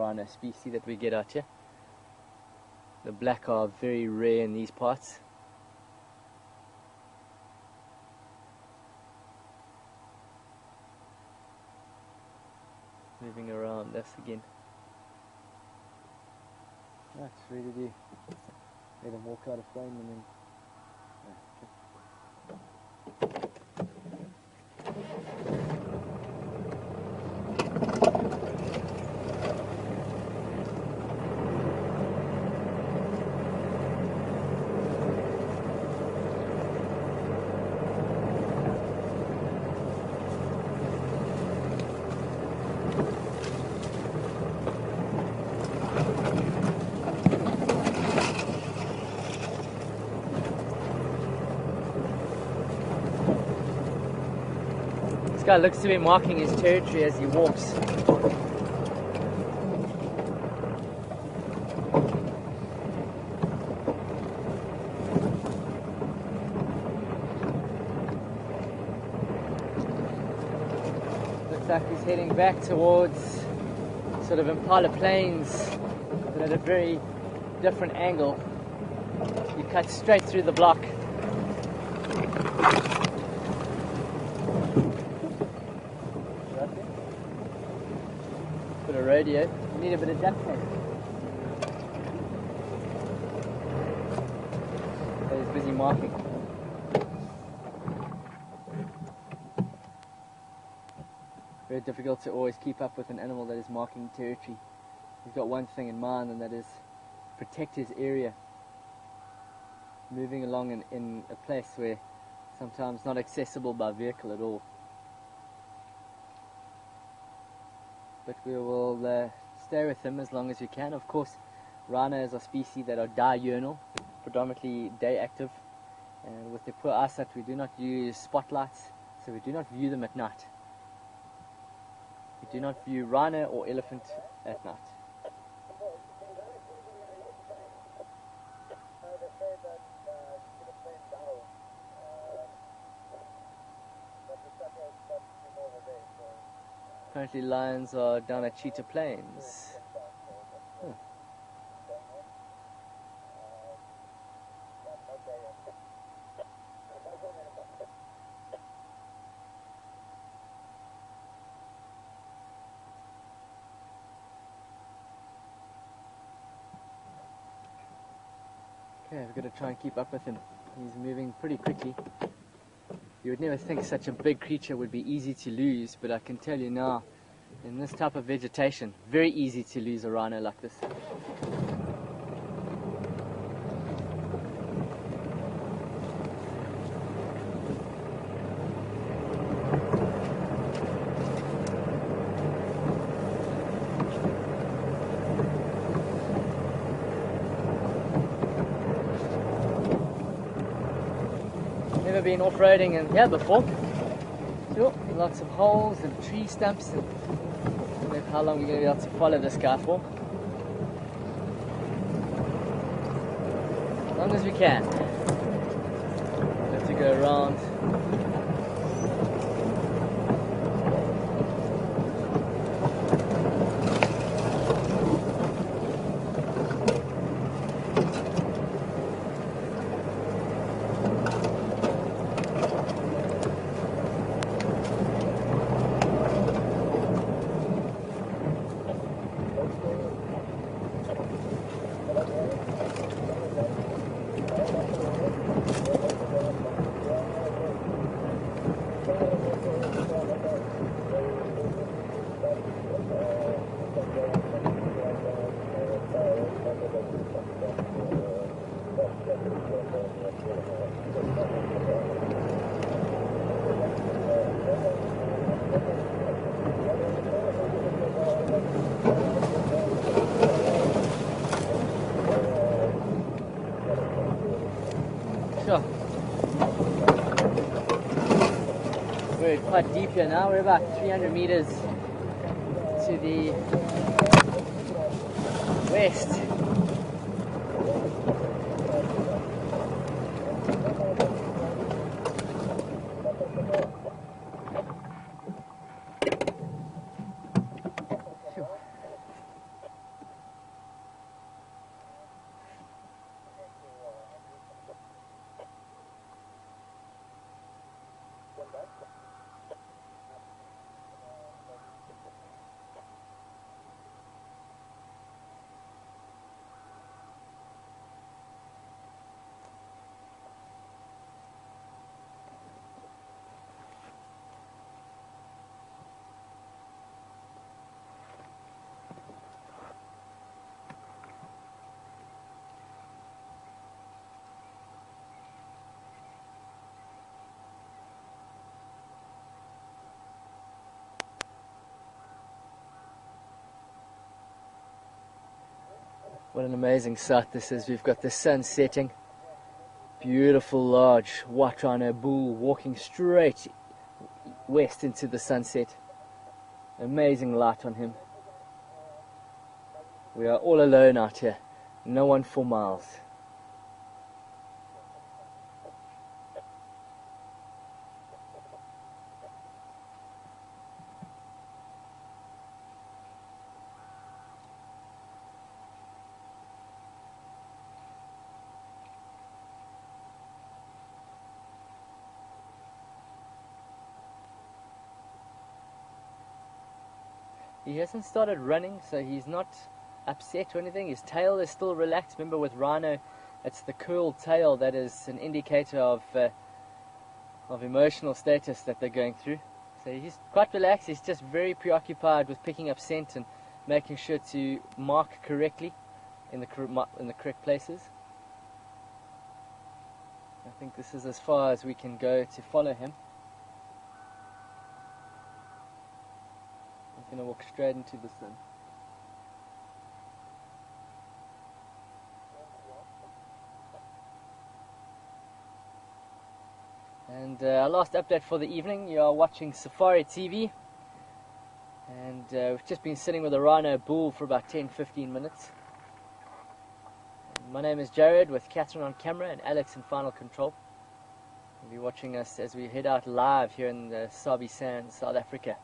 rhino species that we get out here. The black are very rare in these parts. Moving around this again. That's ready to do. Let them walk out of frame and then. This guy looks to be marking his territory as he walks. Looks like he's heading back towards sort of Impala Plains, but at a very different angle. You cut straight through the block. Put a radio. You need a bit of duct tape. He's busy marking. Very difficult to always keep up with an animal that is marking territory. He's got one thing in mind, and that is protect his area. Moving along in a place where sometimes not accessible by vehicle at all. But we will stay with him as long as we can. Of course, rhinos are species that are diurnal, predominantly day active, and with the poor eyesight we do not use spotlights, so we do not view them at night. We do not view rhino or elephant at night. Apparently lions are down at Cheetah Plains. Okay, we've got to try and keep up with him. He's moving pretty quickly. You would never think such a big creature would be easy to lose, but I can tell you now, in this type of vegetation, very easy to lose a rhino like this. Never been off-roading in here before. Sure, lots of holes and tree stumps, and I don't know how long we're going to be able to follow this guy for. As long as we can. We have to go around. Sure. We're quite deep here now. We're about 300 meters to the west. What an amazing sight this is. We've got the sun setting. Beautiful large white rhino bull walking straight west into the sunset. Amazing light on him. We are all alone out here. No one for miles. He hasn't started running, so he's not upset or anything. His tail is still relaxed. Remember, with rhino, it's the curled tail that is an indicator of emotional status that they're going through. So he's quite relaxed. He's just very preoccupied with picking up scent and making sure to mark correctly in the correct places. I think this is as far as we can go to follow him. I'm going to walk straight into the sun. And our last update for the evening, you are watching Safari TV. And we've just been sitting with a rhino bull for about 10-15 minutes. And my name is Jared, with Catherine on camera and Alex in final control. You'll be watching us as we head out live here in the Sabi Sands, South Africa.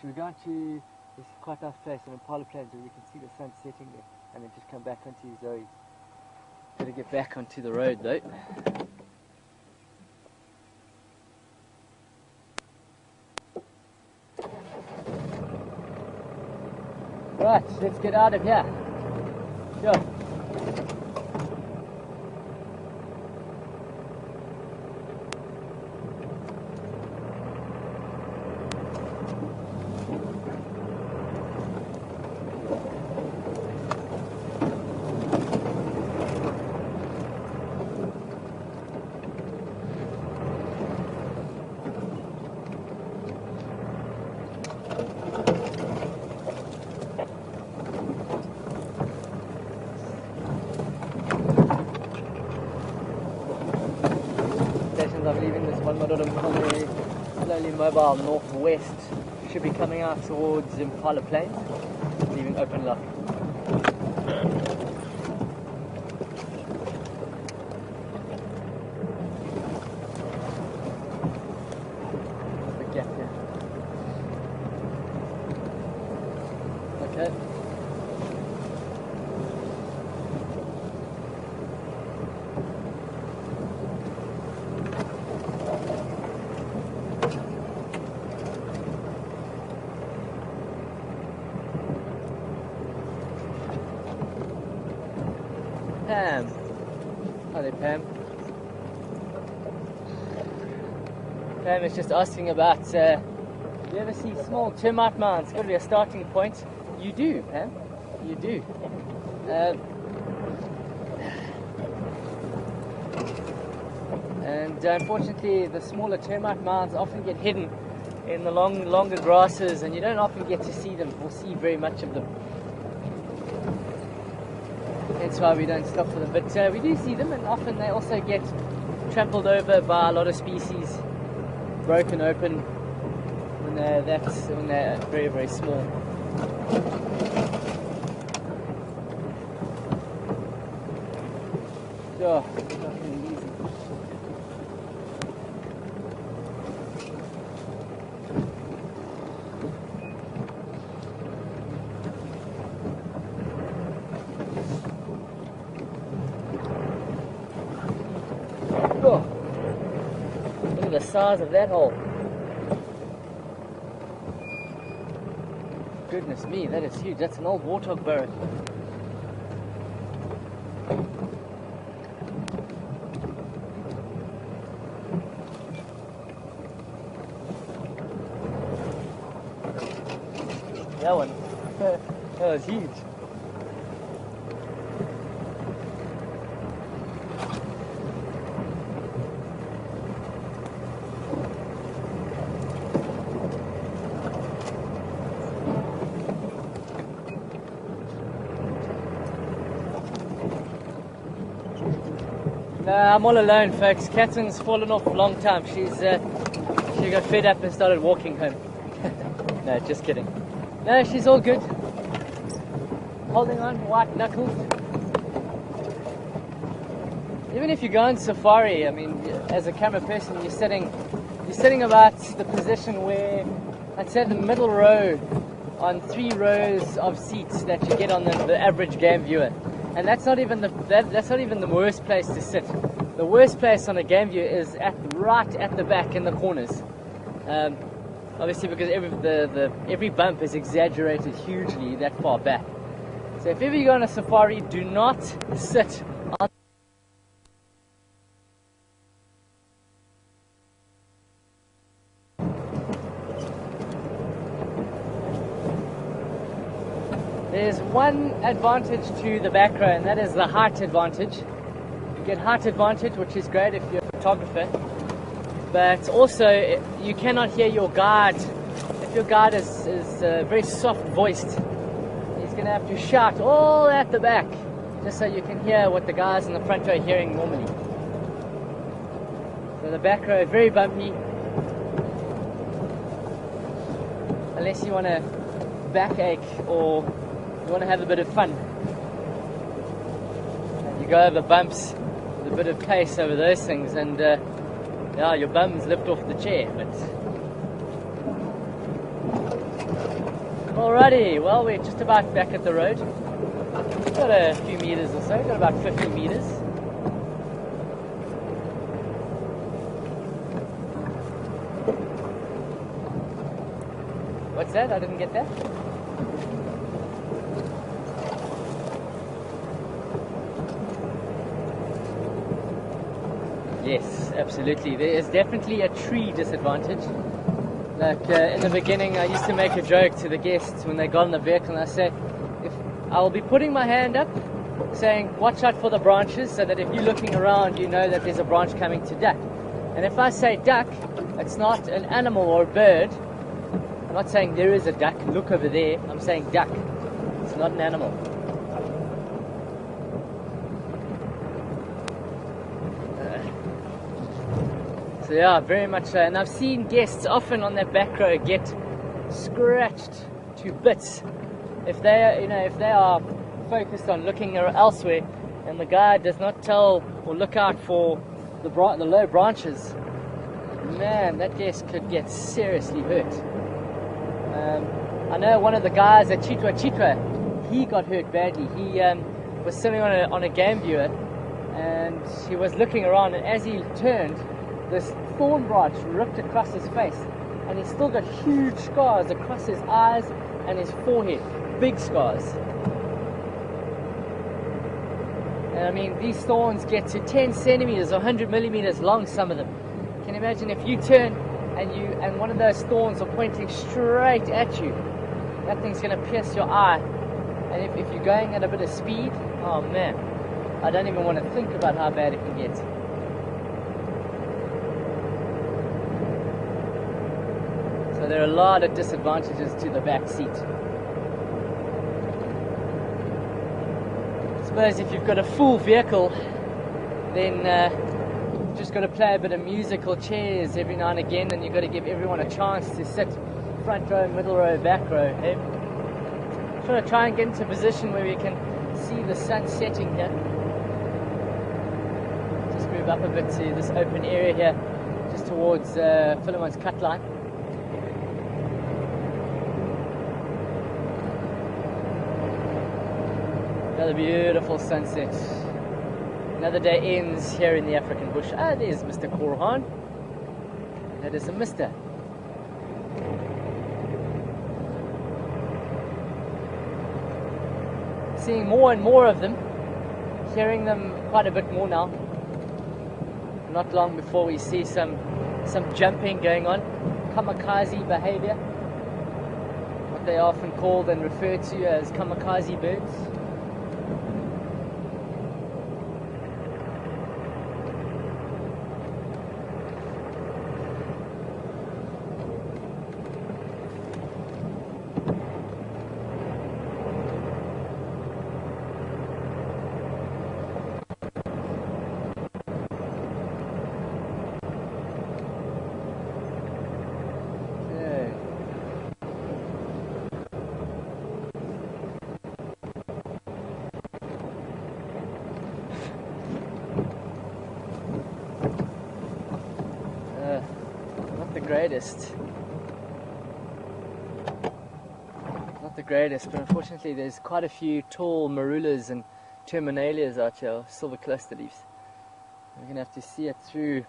We're going to this quite nice place on Impala Plains where we can see the sun setting there, and then just come back onto Zoe. Better get back onto the road though. Right, let's get out of here. Sure. I'm leaving this one slowly mobile northwest. Should be coming out towards Impala Plains, leaving open lock. The gap here. Okay. Pam. Hi there, Pam. Pam is just asking about, do you ever see small termite mounds? It's got to be a starting point. You do, Pam. You do. And unfortunately, the smaller termite mounds often get hidden in the longer grasses, and you don't often get to see them or see very much of them. That's why we don't stop for them, but we do see them, and often they also get trampled over by a lot of species, broken open when they're very, very small. Sure, it's not really easy. Oh, look at the size of that hole. Goodness me, that is huge. That's an old warthog burrow. That one, that was huge. I'm all alone, folks. Catherine's fallen off a long time. She got fed up and started walking home. No, just kidding. No, she's all good. Holding on, white knuckles. Even if you go on safari, I mean, as a camera person, you're sitting about the position where, I'd say, the middle row on 3 rows of seats that you get on the average game viewer. And that's not even the worst place to sit. The worst place on a game viewer is right at the back in the corners. Obviously, because every bump is exaggerated hugely that far back. So if ever you go on a safari, do not sit on. There's one advantage to the back row, and that is the height advantage. You get height advantage, which is great if you're a photographer, but also you cannot hear your guide. If your guide is very soft voiced, he's going to have to shout all at the back just so you can hear what the guys in the front row are hearing normally. So the back row, very bumpy, unless you want a backache or you want to have a bit of fun. And you go over bumps with a bit of pace over those things, and yeah, your bums lift off the chair. But alrighty, well, we're just about back at the road. Got a few meters or so, got about 50 meters. What's that? I didn't get that. Yes, absolutely. There is definitely a tree disadvantage. Like in the beginning, I used to make a joke to the guests when they got in the vehicle, and I say, if I'll be putting my hand up, saying, watch out for the branches, so that if you're looking around, you know that there's a branch coming to duck. And if I say duck, it's not an animal or a bird. I'm not saying there is a duck, look over there. I'm saying duck. It's not an animal. So yeah, very much so. And I've seen guests often on that back row get scratched to bits if they are focused on looking elsewhere, and the guide does not tell or look out for the low branches. Man, that guest could get seriously hurt. I know one of the guys at Chitwa, he got hurt badly. He was sitting on a game viewer, and he was looking around, and as he turned, this thorn branch ripped across his face, and he's still got huge scars across his eyes and his forehead, big scars. And I mean, these thorns get to 10 centimeters or 100 millimeters long, some of them. Can you imagine if you turn and one of those thorns are pointing straight at you? That thing's going to pierce your eye. And if you're going at a bit of speed, oh man, I don't even want to think about how bad it can get. So there are a lot of disadvantages to the back seat. I suppose if you've got a full vehicle, then you've just got to play a bit of musical chairs every now and again, and you've got to give everyone a chance to sit front row, middle row, back row. Hey? I'm trying to try and get into a position where we can see the sun setting here. Just move up a bit to this open area here, just towards Philemon's cut line. Another beautiful sunset. Another day ends here in the African bush. Ah, there's Mr. Korhan. That is a Mr. Seeing more and more of them, hearing them quite a bit more now. Not long before we see some jumping going on, kamikaze behavior, what they are often called and referred to as kamikaze birds. greatest. Not the greatest, but unfortunately there's quite a few tall marulas and terminalias out here, silver cluster leaves. We're going to have to see it through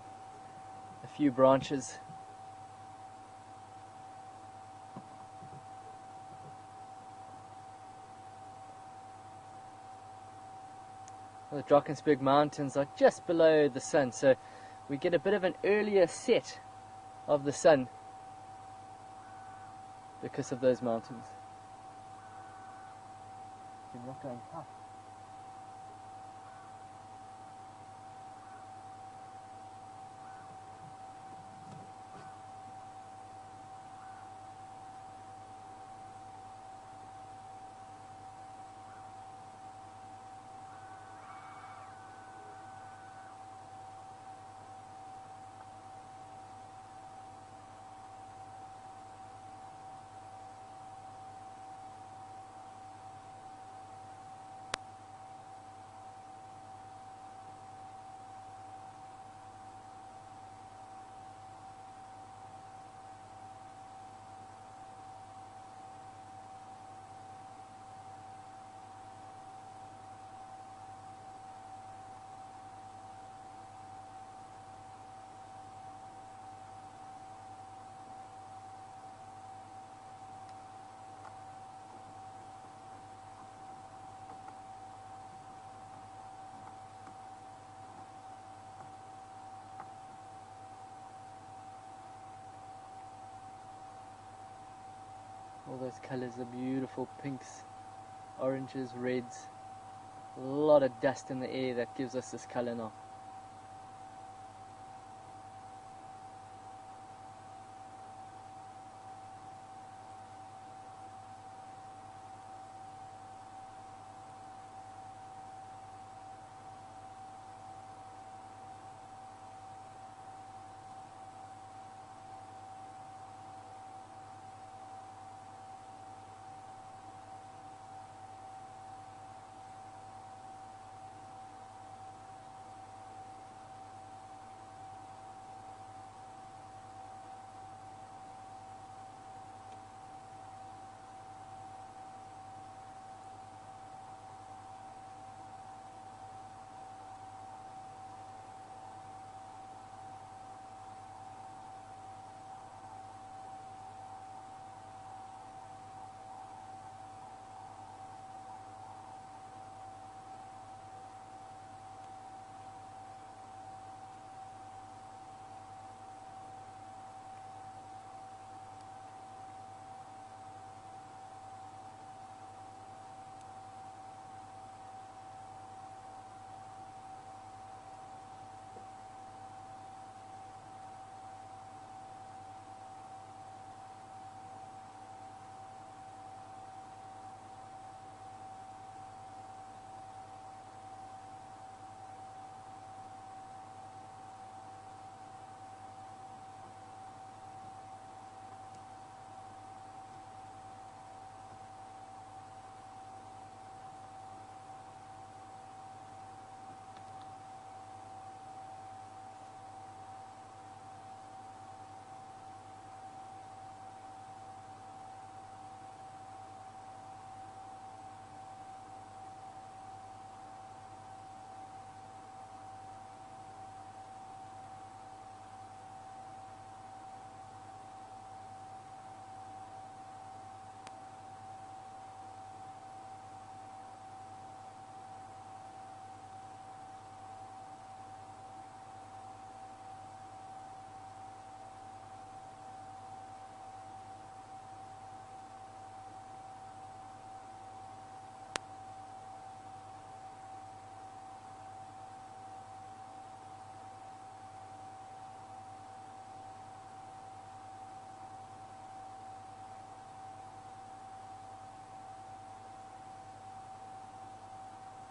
a few branches. The Drakensberg Mountains are just below the sun, so we get a bit of an earlier set of the sun because of those mountains. You're not going up. All those colours are beautiful, pinks, oranges, reds. A lot of dust in the air that gives us this colour now.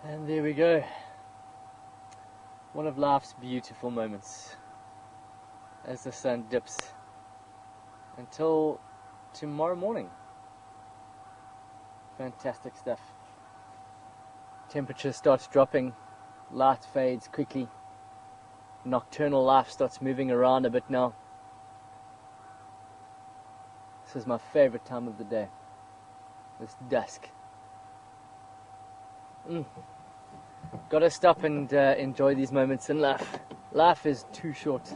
And there we go. One of life's beautiful moments as the sun dips until tomorrow morning. Fantastic stuff. Temperature starts dropping, light fades quickly, nocturnal life starts moving around a bit now. This is my favorite time of the day. It's dusk. Gotta stop and enjoy these moments in life. Life is too short.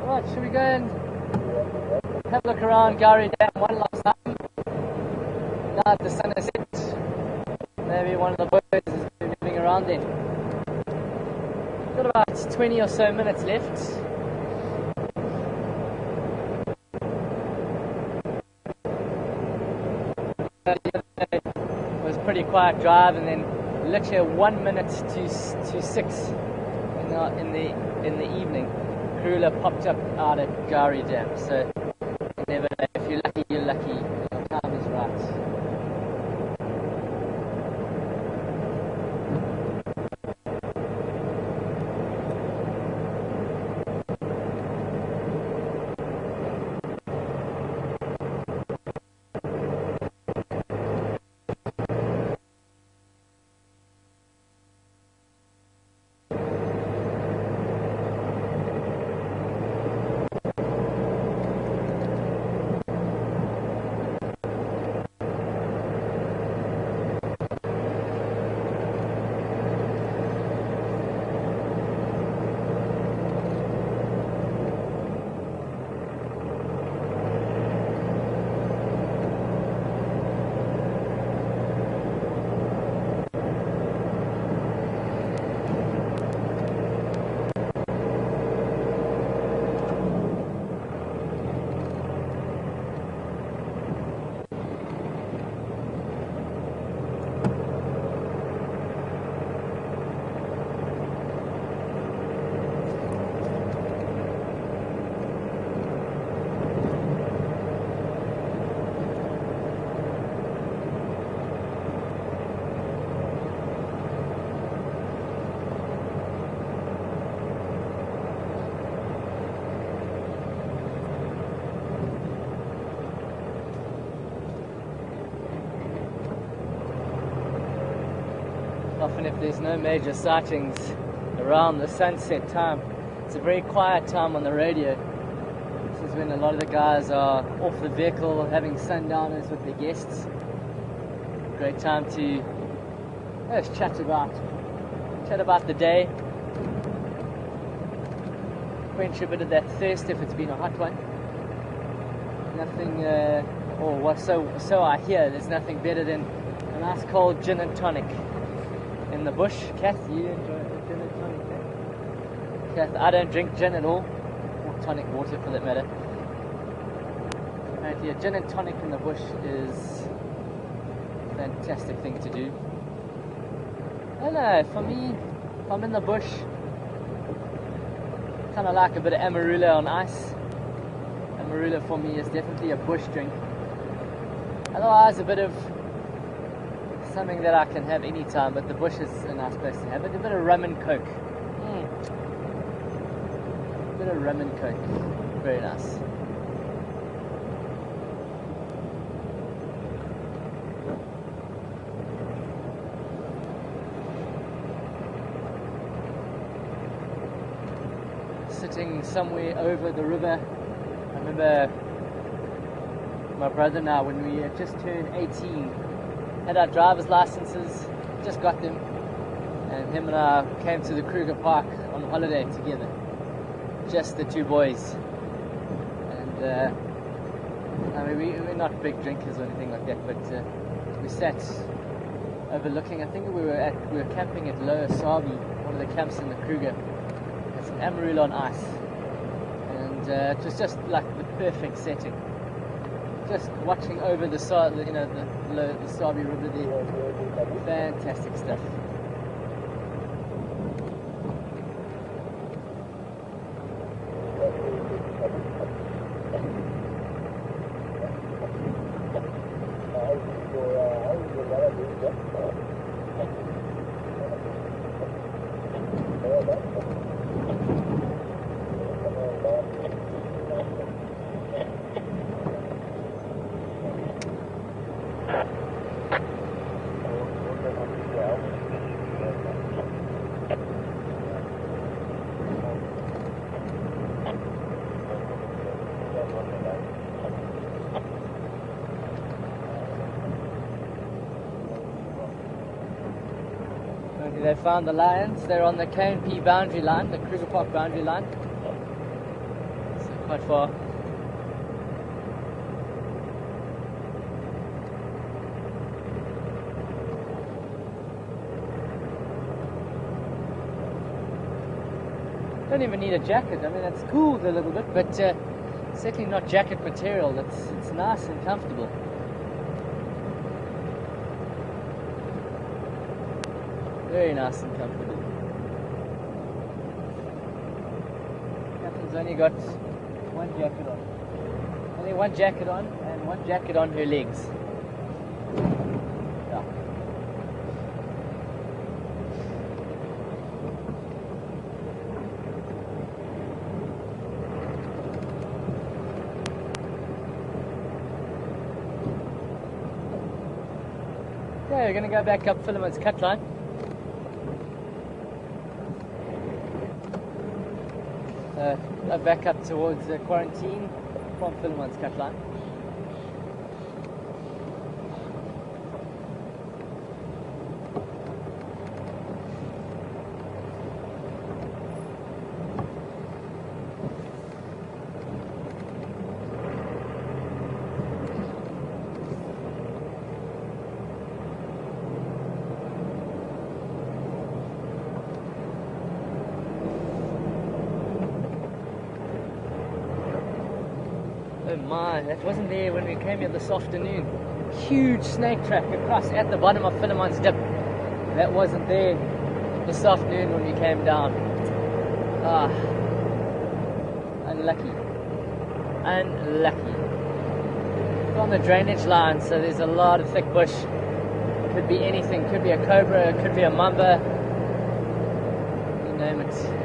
Right, should we go and have a look around Gowrie Dam one last time? Now that the sun has set, maybe one of the boys is moving around there. Got about 20 or so minutes left. It was a pretty quiet drive, and then literally 1 minute to 6 in the evening, cruiler popped up out at Gowrie Dam. So you never know. If you're lucky, you're lucky. Your time is right. Often if there's no major sightings around the sunset time, it's a very quiet time on the radio. This is when a lot of the guys are off the vehicle having sundowners with their guests. Great time to just chat about the day, quench a bit of that thirst if it's been a hot one. Nothing, or what? So I hear there's nothing better than a nice cold gin and tonic in the bush. Kath, you enjoy gin and tonic, eh? Kath, I don't drink gin at all, or tonic water for that matter. Apparently a gin and tonic in the bush is a fantastic thing to do. I don't know, for me, if I'm in the bush, kind of like a bit of amarula on ice. Amarula for me is definitely a bush drink. Otherwise a bit of something that I can have any time, but the bush is a nice place to have it. A bit of rum and coke. A bit of rum and coke. Very nice. Sitting somewhere over the river. I remember my brother and I, when we had just turned 18, had our driver's licenses, just got them, and him and I came to the Kruger Park on holiday together, just the two boys. And I mean, we're not big drinkers or anything like that, but we sat overlooking. I think we were camping at Lower Sabi, one of the camps in the Kruger. It's an amarula on ice, and it was just like the perfect setting. Just watching over the Sabi River there. Fantastic stuff. They found the lions. They're on the K&P boundary line, the Kruger Park boundary line. So quite far. Don't even need a jacket. I mean, it's cooled a little bit, but certainly not jacket material. It's nice and comfortable. Very nice and comfortable. Captain's only got one jacket on. Only one jacket on and one jacket on her legs. Yeah. Okay, we're going to go back up Philemon's cut line. Back up towards quarantine from Philemon's cut line. Oh my, that wasn't there when we came here this afternoon. Huge snake track across at the bottom of Philemon's dip. That wasn't there this afternoon when we came down. Ah, unlucky. Unlucky. It's on the drainage line, so there's a lot of thick bush. Could be anything, could be a cobra, could be a mamba. You name it.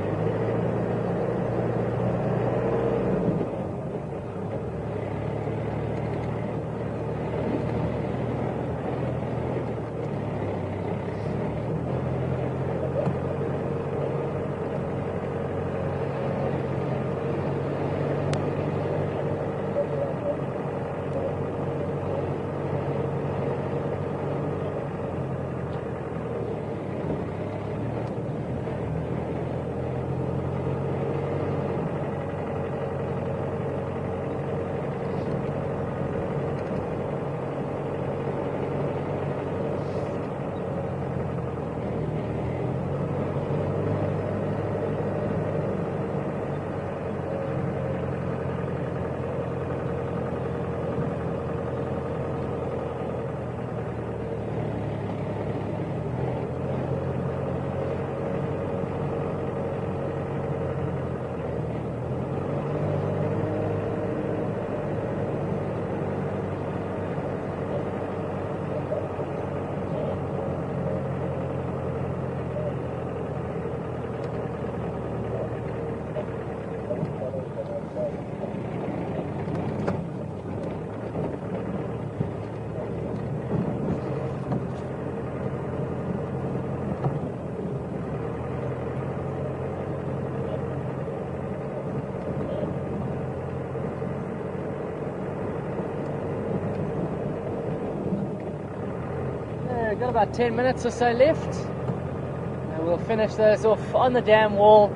We've got about 10 minutes or so left, and we'll finish those off on the dam wall,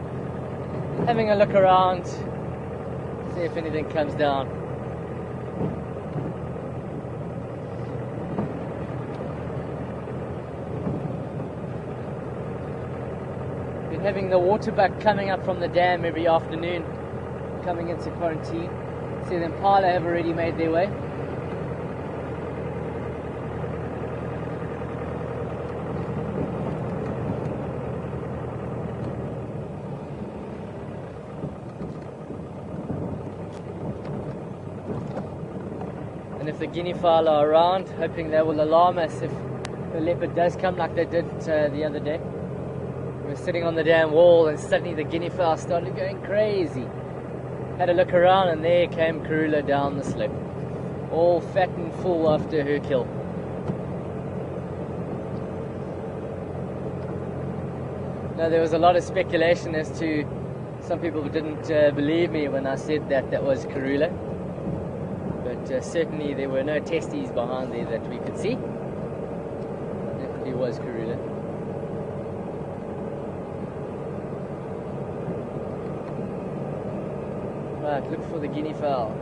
having a look around, see if anything comes down. Been having the water buck coming up from the dam every afternoon, coming into quarantine. See the impala have already made their way. And if the guinea fowl are around, hoping they will alarm us if the leopard does come like they did the other day. We were sitting on the damn wall and suddenly the guinea fowl started going crazy. Had a look around and there came Karula down the slope, all fat and full after her kill. Now there was a lot of speculation as to, some people didn't believe me when I said that was Karula, but certainly there were no testes behind there that we could see. Definitely was Karula. Right, look for the guinea fowl.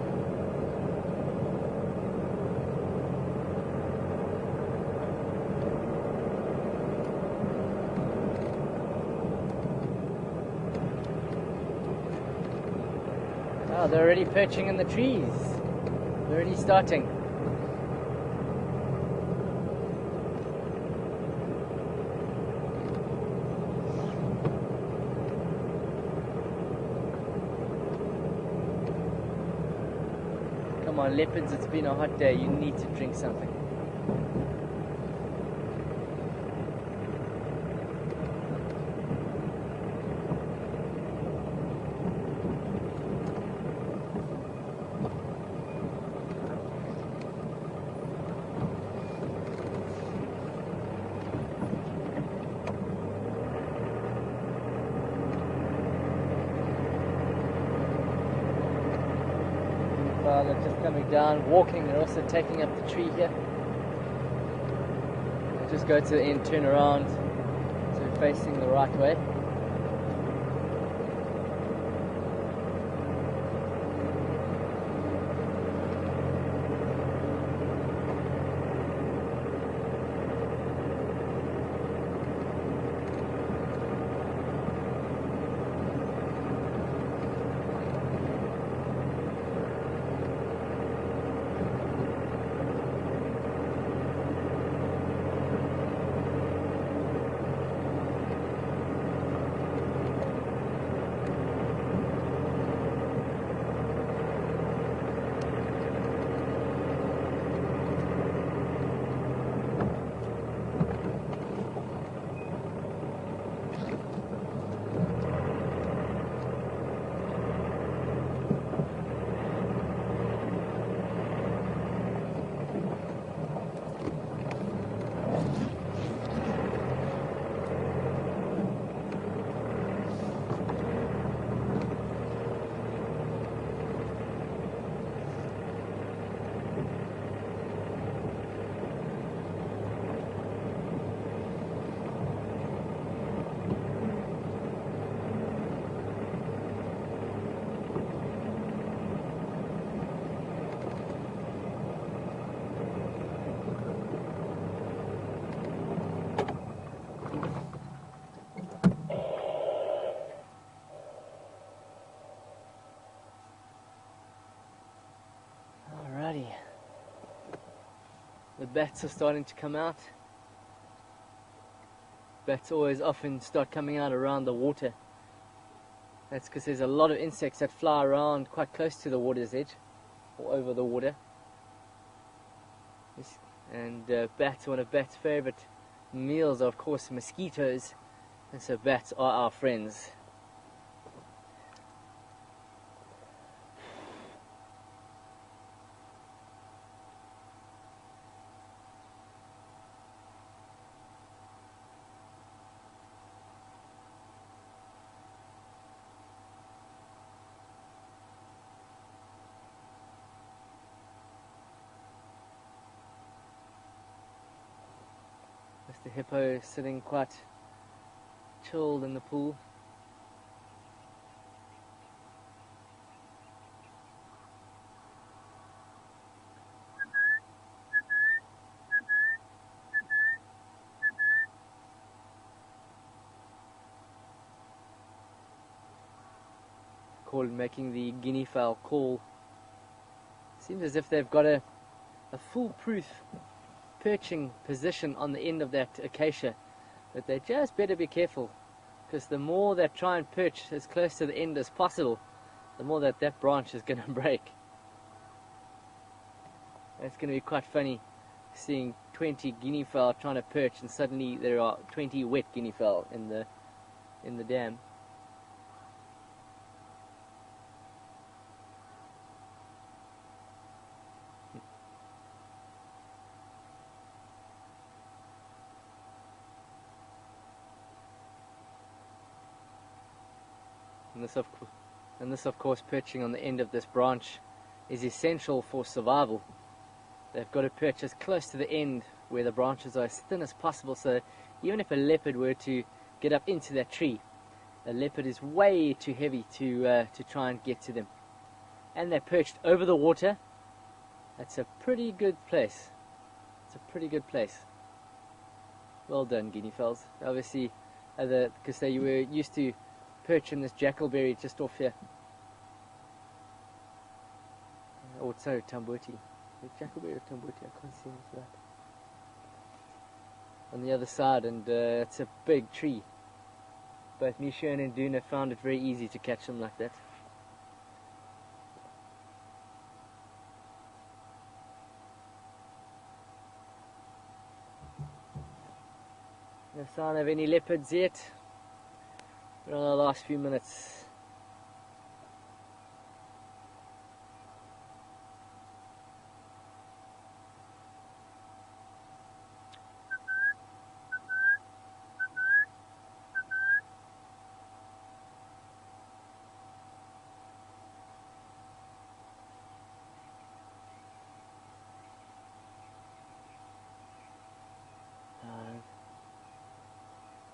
Oh, they're already perching in the trees. They're already starting. Come on, leopards, it's been a hot day. You need to drink something. They're just coming down, walking. They're also taking up the tree here. They'll just go to the end, turn around, so facing the right way. The bats are starting to come out. Bats always often start coming out around the water. That's because there's a lot of insects that fly around quite close to the water's edge, or over the water. And bats, one of bats' favorite meals are of course mosquitoes, and so bats are our friends. The hippo sitting quite chilled in the pool. Making the guinea fowl call. Seems as if they've got a foolproof perching position on the end of that acacia, but they just better be careful, because the more they try and perch as close to the end as possible, the more that branch is going to break. It's going to be quite funny seeing 20 guinea fowl trying to perch, and suddenly there are 20 wet guinea fowl in the dam. And this of course, perching on the end of this branch is essential for survival. They've got to perch as close to the end where the branches are as thin as possible, so even if a leopard were to get up into that tree, a leopard is way too heavy to try and get to them. And they're perched over the water. That's a pretty good place. It's a pretty good place. Well done, guinea fowls. Obviously, because they were used to perch in this jackalberry just off here. Oh, sorry, Tambuti. Jackalberry or Tambuti, I can't see into that. On the other side, and it's a big tree. Both Misha and Duna found it very easy to catch them like that. No sign of any leopards yet. We're on our last few minutes.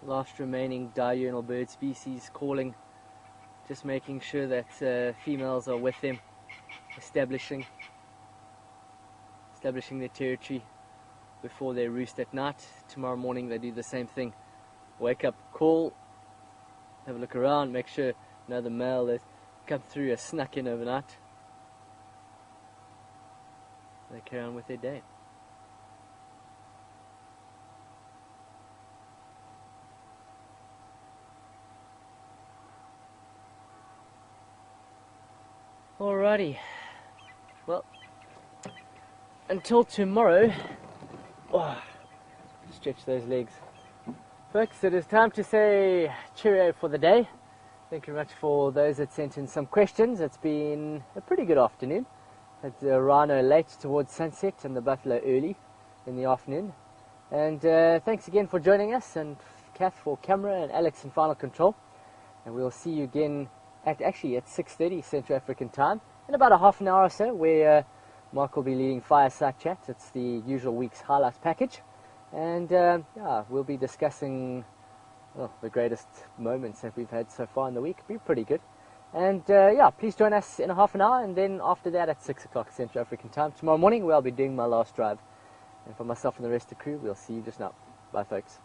Last remaining diurnal bird species calling, just making sure that females are with them, establishing their territory before they roost at night. Tomorrow morning they do the same thing. Wake up, call, have a look around, make sure the male has come through, has snuck in overnight. They carry on with their day. Alrighty, well, until tomorrow, stretch those legs. Folks, it is time to say cheerio for the day. Thank you very much for those that sent in some questions. It's been a pretty good afternoon. Had the rhino late towards sunset and the buffalo early in the afternoon. And thanks again for joining us, and Kath for camera and Alex in final control. And we'll see you again at 6:30 Central African time in about a half an hour or so, where Mark will be leading Fireside Chat. It's the usual week's highlights package, and we'll be discussing the greatest moments that we've had so far in the week. It'll be pretty good. And please join us in a half an hour, and then after that at 6 o'clock Central African time tomorrow morning, where I'll be doing my last drive. And for myself and the rest of the crew, we'll see you just now. Bye, folks.